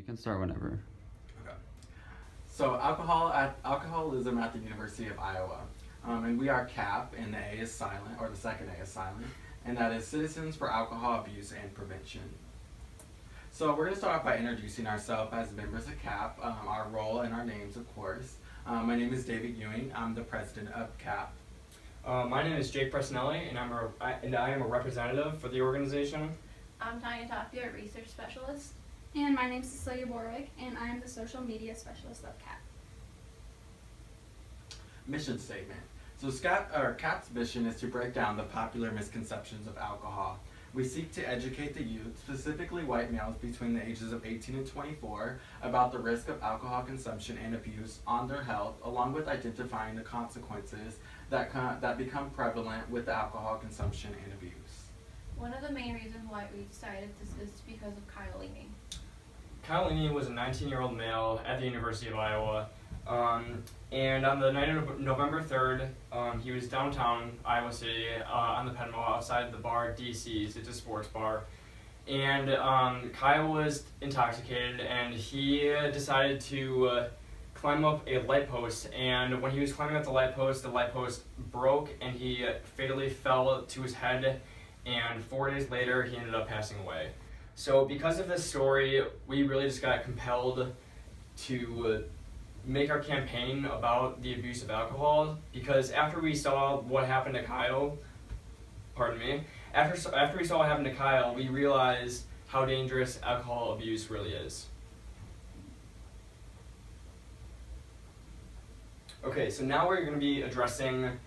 You can start whenever. Okay. So alcoholism at the University of Iowa, and we are CAP, and the A is silent, or the second A is silent, and that is Citizens for Alcohol Abuse and Prevention. So we're going to start off by introducing ourselves as members of CAP, our role and our names, of course. My name is David Ewing. I'm the president of CAP. My name is Jake Presnelli, and I am a representative for the organization. I'm Tanya Tapia, a research specialist. And my name is Cecilia Borwick, and I am the social media specialist of CAP. Mission statement. So CAP's mission is to break down the popular misconceptions of alcohol. We seek to educate the youth, specifically white males between the ages of 18 and 24, about the risk of alcohol consumption and abuse on their health, along with identifying the consequences that become prevalent with the alcohol consumption and abuse. One of the main reasons why we decided this is because of Kyle Leeming. Kyle Leeming was a 19-year-old male at the University of Iowa, and on the night of November 3rd, he was downtown Iowa City on the Penmo outside the bar DC's. It's a sports bar. And Kyle was intoxicated, and he decided to climb up a light post. And when he was climbing up the light post broke, and he fatally fell to his head. And 4 days later, he ended up passing away. So because of this story, we really just got compelled to make our campaign about the abuse of alcohol, because after we saw what happened to Kyle, after we saw what happened to Kyle, we realized how dangerous alcohol abuse really is. Okay, so now we're going to be addressing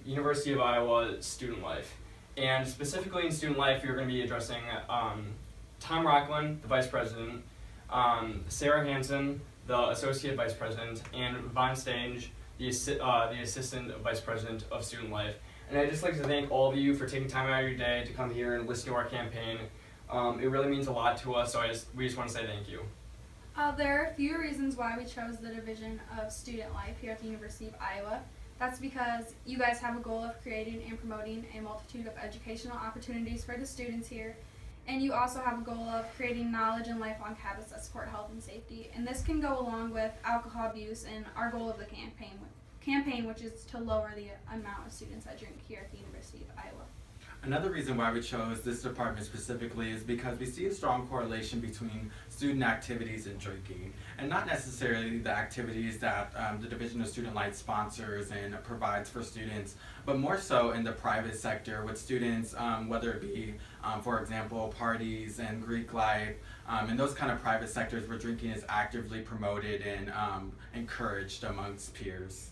University of Iowa student life. And specifically in student life, we're going to be addressing Tom Rockland, the vice president, Sarah Hansen, the associate vice president, and Von Stange, the assistant vice president of student life. And I'd just like to thank all of you for taking time out of your day to come here and listen to our campaign. It really means a lot to us, so we just want to say thank you. There are a few reasons why we chose the Division of Student Life here at the University of Iowa. That's because you guys have a goal of creating and promoting a multitude of educational opportunities for the students here. And you also have a goal of creating knowledge and lifelong habits that support health and safety. And this can go along with alcohol abuse and our goal of the campaign, which is to lower the amount of students that drink here at the University of Iowa. Another reason why we chose this department specifically is because we see a strong correlation between student activities and drinking, and not necessarily the activities that the Division of Student Life sponsors and provides for students, but more so in the private sector with students, whether it be, for example, parties and Greek life, and those kind of private sectors where drinking is actively promoted and encouraged amongst peers.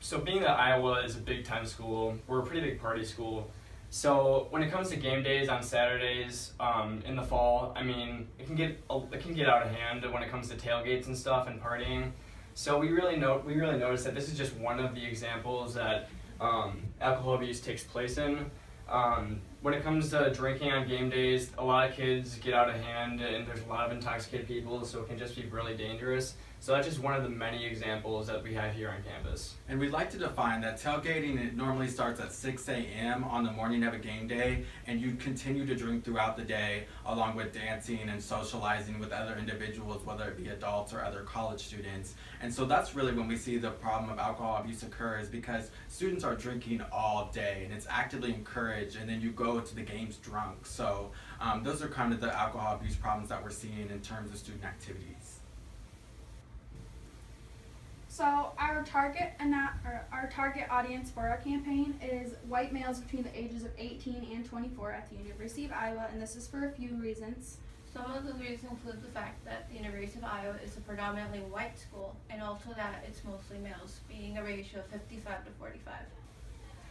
So being that Iowa is a big time school, we're a pretty big party school. So when it comes to game days on Saturdays in the fall, I mean, it can get out of hand when it comes to tailgates and stuff and partying. So we really noticed that this is just one of the examples that alcohol abuse takes place in. When it comes to drinking on game days, a lot of kids get out of hand and there's a lot of intoxicated people, so it can just be really dangerous. So that's just one of the many examples that we have here on campus. And we'd like to define that tailgating, it normally starts at 6 a.m. on the morning of a game day, and you continue to drink throughout the day, along with dancing and socializing with other individuals, whether it be adults or other college students. And so that's really when we see the problem of alcohol abuse occurs, because students are drinking all day, and it's actively encouraged, and then you go to the games drunk. So those are kind of the alcohol abuse problems that we're seeing in terms of student activities. So our target audience for our campaign is white males between the ages of 18 and 24 at the University of Iowa, and this is for a few reasons. Some of those reasons include the fact that the University of Iowa is a predominantly white school, and also that it's mostly males, being a ratio of 55 to 45.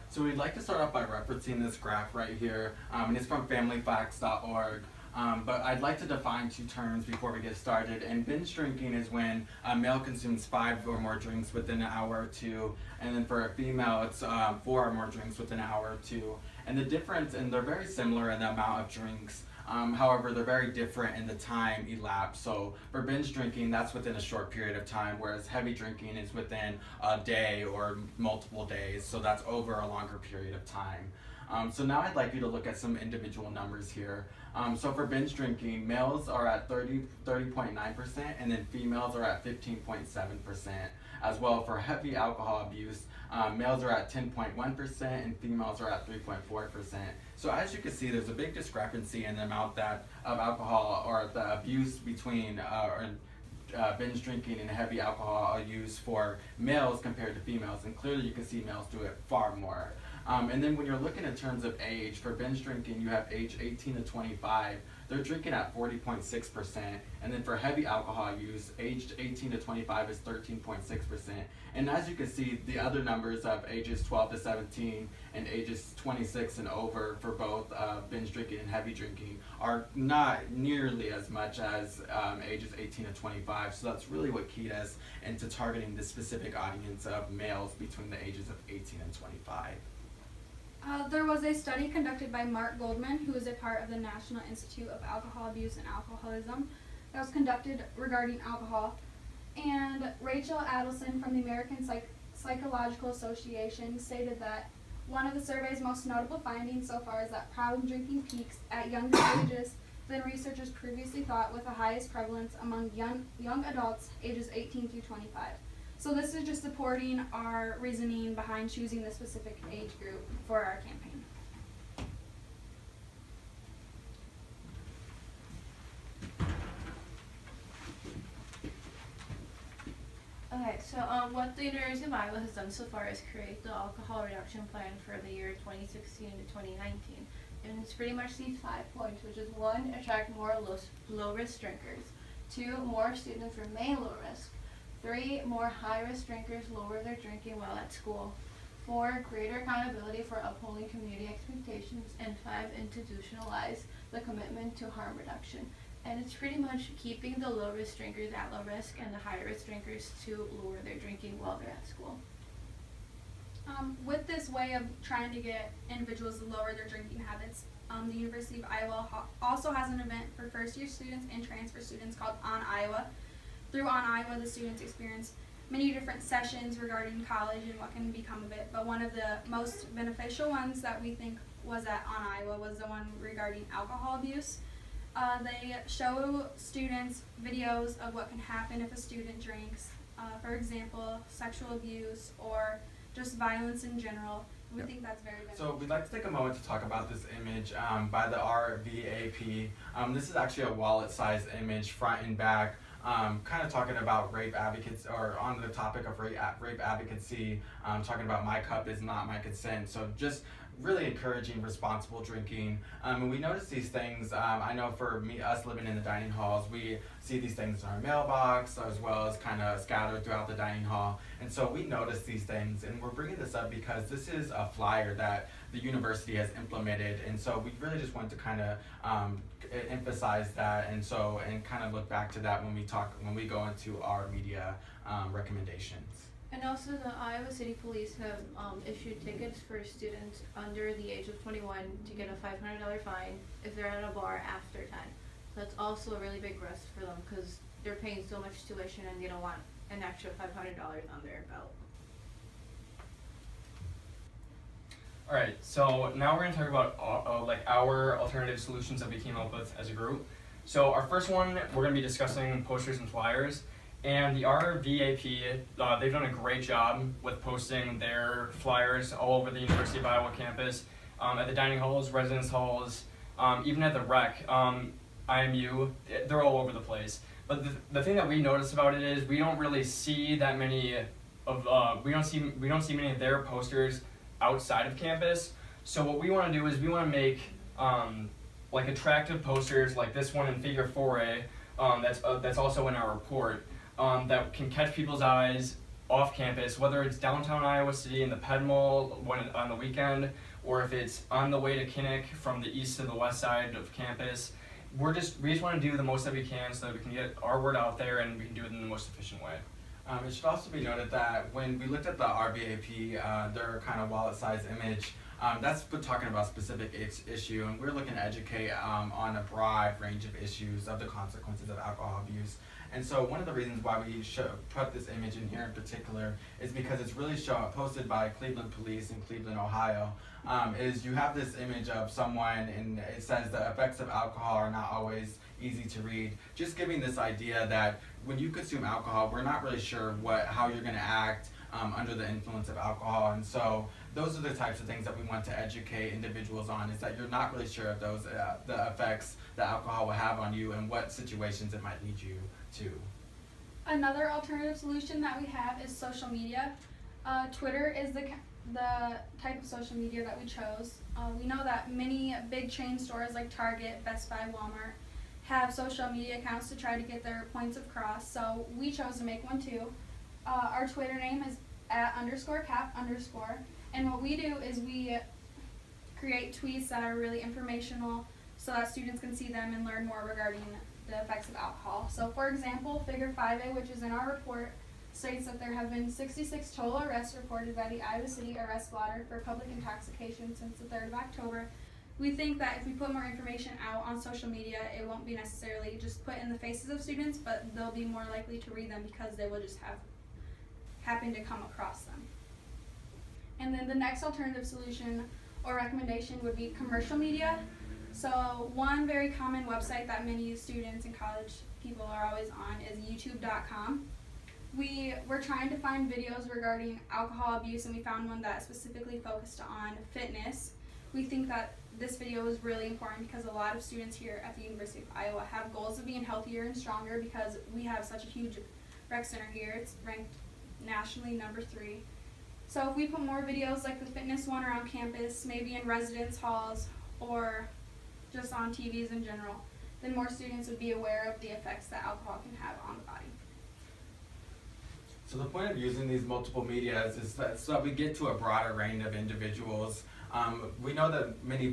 So we'd like to start off by referencing this graph right here, and it's from familyfacts.org. But I'd like to define two terms before we get started. And binge drinking is when a male consumes 5 or more drinks within an hour or two, and then for a female it's 4 or more drinks within an hour or two. And the difference, and they're very similar in the amount of drinks, however they're very different in the time elapsed. So for binge drinking, that's within a short period of time, whereas heavy drinking is within a day or multiple days, so that's over a longer period of time. So now I'd like you to look at some individual numbers here. So for binge drinking, males are at 30.9%, and then females are at 15.7%. As well, for heavy alcohol abuse, males are at 10.1% and females are at 3.4%. So as you can see, there's a big discrepancy in the amount of alcohol or the abuse between binge drinking and heavy alcohol use for males compared to females, and clearly you can see males do it far more. And then when you're looking in terms of age, for binge drinking, you have age 18 to 25. They're drinking at 40.6%, and then for heavy alcohol use, aged 18 to 25 is 13.6%. And as you can see, the other numbers of ages 12 to 17 and ages 26 and over for both binge drinking and heavy drinking are not nearly as much as ages 18 to 25. So that's really what keyed us into targeting this specific audience of males between the ages of 18 and 25. There was a study conducted by Mark Goldman, who is a part of the National Institute of Alcohol Abuse and Alcoholism, that was conducted regarding alcohol. And Rachel Adelson from the American Psychological Association stated that one of the survey's most notable findings so far is that problem drinking peaks at younger ages than researchers previously thought, with the highest prevalence among young adults ages 18 through 25. So this is just supporting our reasoning behind choosing this specific age group for our campaign. Okay, so what the University of Iowa has done so far is create the alcohol reduction plan for the year 2016 to 2019. And it's pretty much these 5 points, which is 1, attract more low-risk drinkers. 2, more students remain low risk. 3, more high-risk drinkers lower their drinking while at school. 4, greater accountability for upholding community expectations. And 5, institutionalize the commitment to harm reduction. And it's pretty much keeping the low-risk drinkers at low risk and the high-risk drinkers to lower their drinking while they're at school. With this way of trying to get individuals to lower their drinking habits, the University of Iowa also has an event for first-year students and transfer students called On Iowa. Through On Iowa, the students experience many different sessions regarding college and what can become of it, but one of the most beneficial ones that we think was at On Iowa was the one regarding alcohol abuse. They show students videos of what can happen if a student drinks, for example, sexual abuse or just violence in general. We think that's very beneficial. So we'd like to take a moment to talk about this image by the RVAP. This is actually a wallet-sized image, front and back, kind of talking about rape advocates, or on the topic of rape advocacy, talking about my cup is not my consent. So just really encouraging responsible drinking. And we notice these things, I know for us living in the dining halls, we see these things in our mailbox as well as kind of scattered throughout the dining hall. And so we notice these things, and we're bringing this up because this is a flyer that the university has implemented. And so we really just want to kind of emphasize that, and kind of look back to that when we go into our media recommendations. And also the Iowa City Police have issued tickets for students under the age of 21 to get a $500 fine if they're at a bar after 10. So that's also a really big risk for them because they're paying so much tuition and they don't want an extra $500 on their belt. Alright, so now we're going to talk about like our alternative solutions that we came up with as a group. So our first one, we're going to be discussing posters and flyers. And the RVAP, they've done a great job with posting their flyers all over the University of Iowa campus, at the dining halls, residence halls, even at the rec, IMU, they're all over the place. But the thing that we noticed about it is we don't really see that many of, we don't see many of their posters outside of campus. So what we want to do is we want to make like attractive posters like this one in Figure 4A, that's also in our report. That can catch people's eyes off campus, whether it's downtown Iowa City in the Ped Mall on the weekend, or if it's on the way to Kinnick from the east to the west side of campus. We just want to do the most that we can so that we can get our word out there and we can do it in the most efficient way. It should also be noted that when we looked at the RVAP, their kind of wallet-sized image, That's talking about a specific issue, and we're looking to educate on a broad range of issues of the consequences of alcohol abuse. And so one of the reasons why we put this image in here in particular is because it's really posted by Cleveland Police in Cleveland, Ohio. Is you have this image of someone, and it says the effects of alcohol are not always easy to read. Just giving this idea that when you consume alcohol, we're not really sure how you're going to act under the influence of alcohol. And so those are the types of things that we want to educate individuals on, is that you're not really sure of those the effects that alcohol will have on you and what situations it might lead you to. Another alternative solution that we have is social media. Twitter is the type of social media that we chose. We know that many big chain stores like Target, Best Buy, Walmart have social media accounts to try to get their points across, so we chose to make one too. Our Twitter name is @_cap_, and what we do is we create tweets that are really informational so that students can see them and learn more regarding the effects of alcohol. So for example, figure 5A, which is in our report, states that there have been 66 total arrests reported by the Iowa City Arrest Squad for public intoxication since the 3rd of October. We think that if we put more information out on social media, it won't be necessarily just put in the faces of students, but they'll be more likely to read them because they will just have happened to come across them. And then the next alternative solution or recommendation would be commercial media. So one very common website that many students and college people are always on is youtube.com. We're trying to find videos regarding alcohol abuse, and we found one that specifically focused on fitness. We think that this video is really important because a lot of students here at the University of Iowa have goals of being healthier and stronger because we have such a huge rec center here. It's ranked nationally number 3. So if we put more videos like the fitness one around campus, maybe in residence halls or just on TVs in general, then more students would be aware of the effects that alcohol can have on the body. So the point of using these multiple medias is that so that we get to a broader range of individuals. We know that many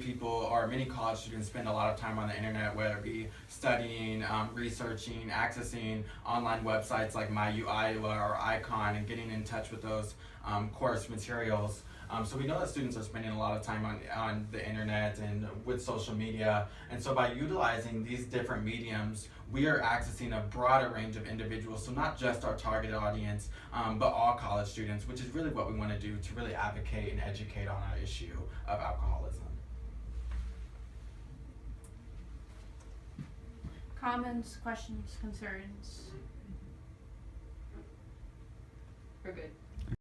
college students spend a lot of time on the internet, whether it be studying, researching, accessing online websites like MyU Iowa or Icon, and getting in touch with those course materials. So we know that students are spending a lot of time on the internet and with social media, and so by utilizing these different mediums, we are accessing a broader range of individuals, so not just our targeted audience, but all college students, which is really what we want to do to really advocate and educate on our issue of alcoholism. Comments, questions, concerns? We're good.